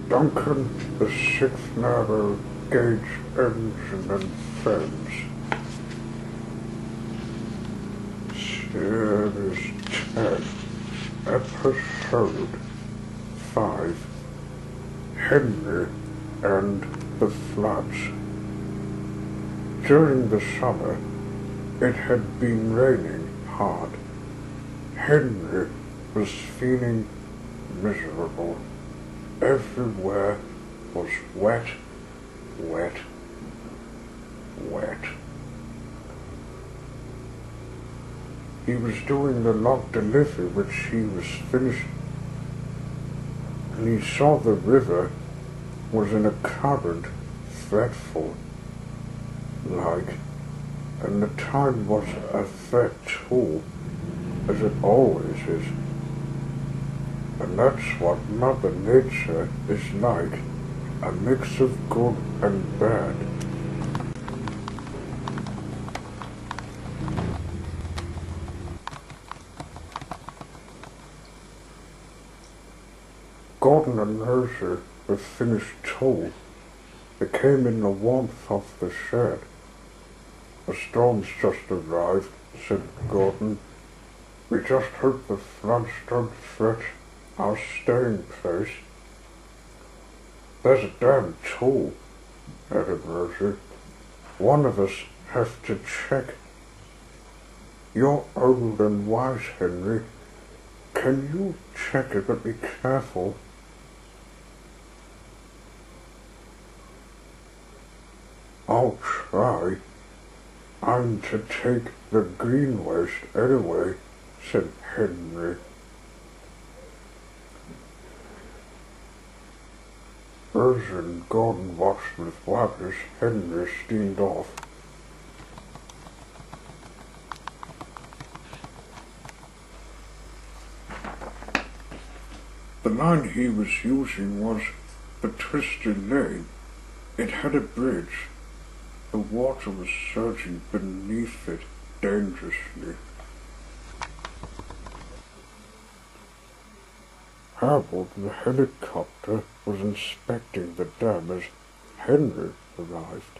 Duncan, the 6th narrow gauge engine and fence. Series 10, Episode 5, Henry and the Floods. During the summer, it had been raining hard. Henry was feeling miserable. Everywhere was wet, wet, wet. He was doing the log delivery which he was finishing, and he saw the river was in a current, fretful like, and the tide was a fret too, as it always is. And that's what Mother Nature is like, a mix of good and bad. Gordon and Mercer were finished too. They came in the warmth of the shed. "The storm's just arrived," said Gordon. "We just heard the floods don't threat our staying place." "There's a dam too," added Mercer. "One of us has to check." "You're old and wise, Henry. Can you check it, but be careful?" "I'll try. I'm to take the green waste anyway," said Henry. Mercer and Gordon watched with what as Henry steamed off. The line he was using was the twisted lane. It had a bridge. The water was surging beneath it dangerously. Harold, the helicopter, was inspecting the dam as Henry arrived.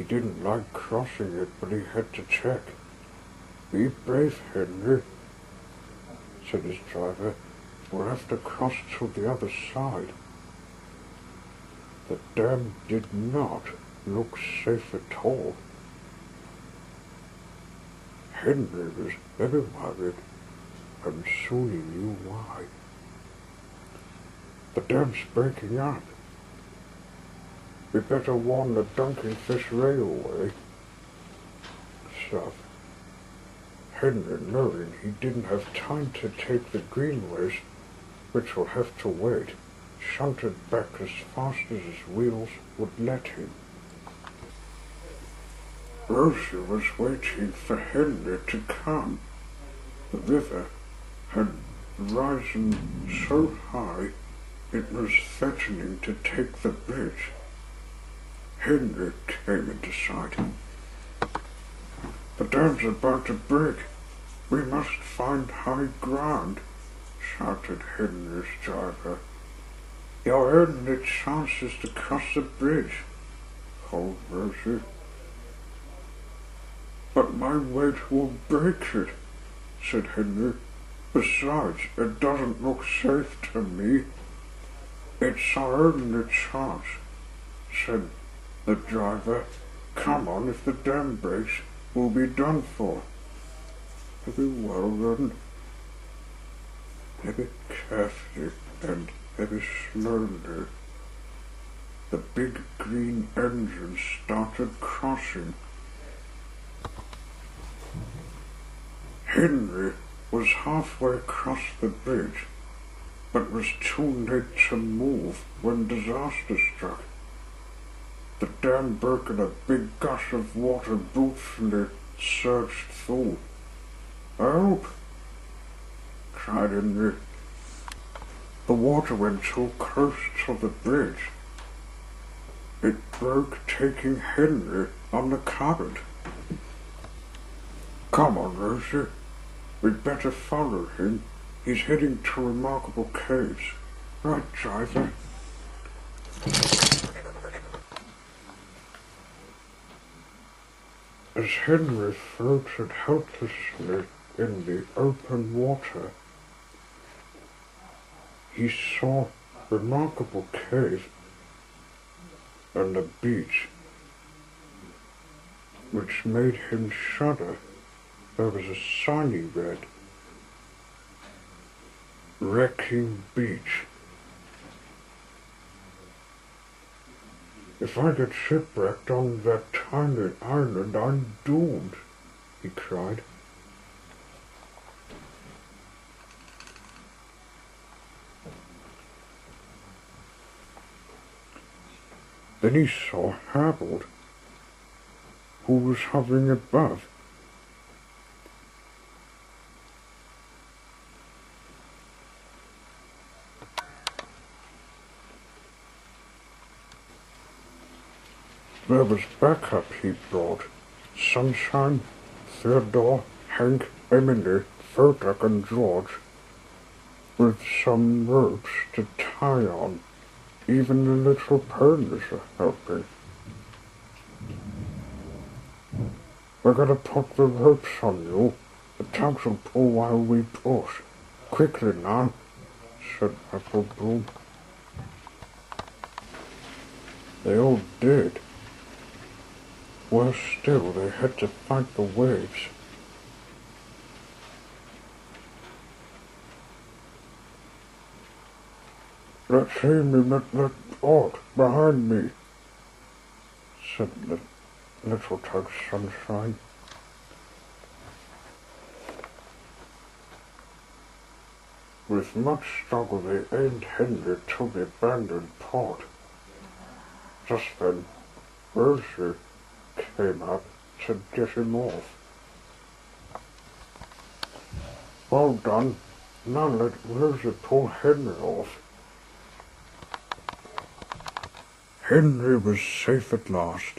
didn't like crossing it, but he had to check. "Be brave, Henry," said his driver. "We'll have to cross to the other side." The dam did not look safe at all. Henry was very worried, and soon he knew why. "The dam's breaking up. We better warn the Duncan Fish Railway," said Henry, knowing he didn't have time to take the greenways, which will have to wait, shunted back as fast as his wheels would let him. Rosie was waiting for Henry to come. The river had risen so high it was threatening to take the bridge. Henry came into sight. "The dam's about to break. We must find high ground," shouted Henry's driver. "Your only chance is to cross the bridge," called Rosie. "But my weight will break it," said Henry. "Besides, it doesn't look safe to me." "It's our only chance," said the driver. "Come on, if the dam breaks, we'll be done for." "Very well then." Very carefully and very slowly, the big green engine started crossing. Henry was halfway across the bridge, but was too late to move when disaster struck. The dam broke and a big gush of water brutally surged through. "Help!" cried Henry. The water went too close to the bridge. It broke, taking Henry on the current. "Come on, Rosie. We'd better follow him. He's heading to Remarkable Caves. Right, driver?" As Henry floated helplessly in the open water, he saw Remarkable Cave and the beach, which made him shudder. There was a sign he read, "Wrecking Beach." "If I get shipwrecked on that tiny island, I'm doomed," he cried. Then he saw Harold, who was hovering above. There was backup he brought: Sunshine, Theodore, Hank, Emily, Frederick, and George, with some ropes to tie on. Even the little ponies are helping. "We're going to put the ropes on you. The tugs will pull while we push. Quickly now," said Applebloom. They all did. Worse still, they had to fight the waves. "Let's aim him at that boat behind me," said the little tug Sunshine. With much struggle they aimed Henry to the abandoned port. Just then, Rosie came up to get him off. "Well done. Now let Rosie pull Henry off." Henry was safe at last.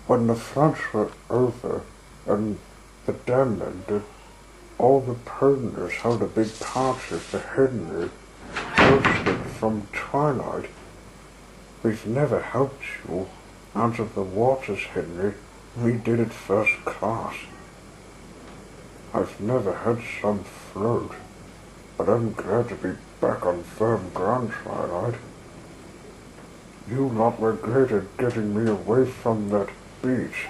When the floods were over and the dam ended, all the ponies held a big party for Henry, roasted from twilight. "We've never helped you," out of the waters, Henry. We did it first class. I've never had some float, but I'm glad to be back on firm ground, Twilight. You lot regretted getting me away from that beach.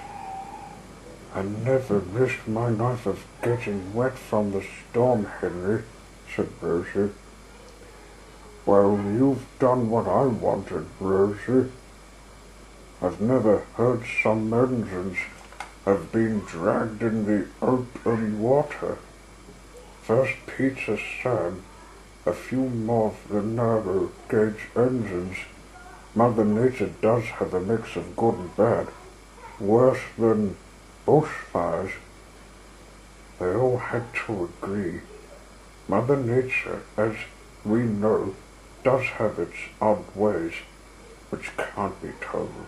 I never missed my knife of getting wet from the storm, Henry, said Rosie. Well, you've done what I wanted, Rosie. I've never heard some engines have been dragged in the open water. First Peter Sam, a few more of the narrow gauge engines. Mother Nature does have a mix of good and bad, worse than bushfires. They all had to agree. Mother Nature, as we know, does have its odd ways, which can't be told.